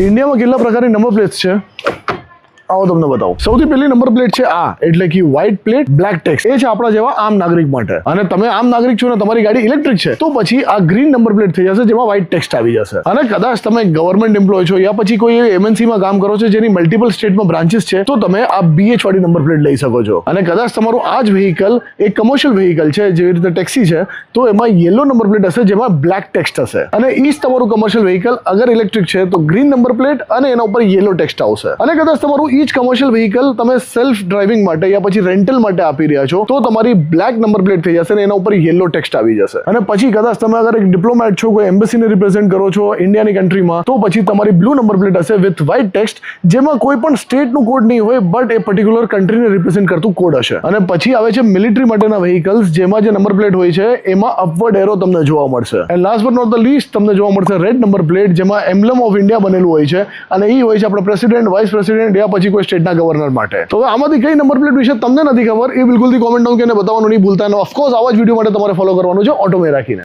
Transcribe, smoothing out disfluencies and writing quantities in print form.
ઇન્ડિયામાં કેટલા પ્રકારની નંબર પ્લેટ્સ છે આવો તમને બતાવો. સૌથી પહેલી નંબર પ્લેટ છે આ, એટલે કે વ્હાઇટ પ્લેટ બ્લેક ટેક્સ. એ છે આપણા જેવા આમ નાગરિક માટે. અને તમે આમ નાગરિક છો ને તમારી ગાડી ઇલેક્ટ્રિક છે તો પછી આ ગ્રીન નંબર પ્લેટ થઈ જશે જેમાં વ્હાઇટ ટેક્સ્ટ આવી જશે. અને કદાચ તમે ગવર્મેન્ટ એમ્પ્લોય છો યા પછી કોઈ MNC માં કામ કરો છો જેની મલ્ટિપલ સ્ટેટમાં બ્રાન્ચીસ છે તો તમે આ BH વાળી નંબર પ્લેટ લઈ શકો છો. અને કદાચ તમારું આ જ વ્હીકલ એક કમર્શિયલ વ્હીકલ છે જેવી રીતે ટેક્સી છે તો એમાં યેલો નંબર પ્લેટ હશે જેમાં બ્લેક ટેક્સ્ટ હશે. અને એ જ તમારું કમર્શિયલ વ્હીકલ અગર ઇલેક્ટ્રિક છે તો ગ્રીન નંબર પ્લેટ અને એના ઉપર યેલો ટેક્સ્ટ આવશે. અને કદાચ તમારું એ જ કમર્શિયલ વ્હીકલ તમે સેલ્ફ ડ્રાઇવિંગ માટે યા પછી રેન્ટલ માટે આપી રહ્યા છો તો તમારી બ્લેક નંબર પ્લેટ થઈ જશે અને એના ઉપર યેલો ટેક્સ્ટ આવી જશે. અને પછી કદાચ તમે અગર એક ડિપ્લોમેટ છો, કોઈ એમ્બેસીને રિપ્રેઝેન્ટ કરો છો ઇન્ડિયાની કન્ટ્રીમાં તો પછી તમારી બ્લુ નંબર પ્લેટ હશે વિથ વ્હાઇટ ટેક્સ્ટ જેમાં કોઈ પણ સ્ટેટનું કોડ નહીં હોય બટ એ પર્ટિક્યુલર કન્ટ્રીને રિપ્રેઝેન્ટ કરતું કોડ હશે. અને પછી આવે છે મિલિટરી માટેના વ્હીકલ્સ જેમાં જે નંબર પ્લેટ હોય છે એમાં અપવર્ડ એરો તમને જોવા મળશે. And last but not the least તમને જોવા મળશે રેડ નંબર પ્લેટ જેમાં એમ્બ્લેમ ઓફ ઇન્ડિયા બનેલું હોય છે અને એ હોય છે આપણા પ્રેસિડેન્ટ, વાઇસ પ્રેસિડેન્ટ યા પછી કોઈ સ્ટેટના ગવર્નર માટે. તો હવે આમાંથી કઈ નંબર પ્લેટ વિશે તમને નથી ખબર એ બિલકુલથી કોમેન્ટ ડાઉન કરીને બતાવવાનું નહીં ભૂલતા. અને ઓફકોર્સ આવા જ વિડીયો માટે તમારે ફોલો કરવાનું છે ઓટોમે રાખીને.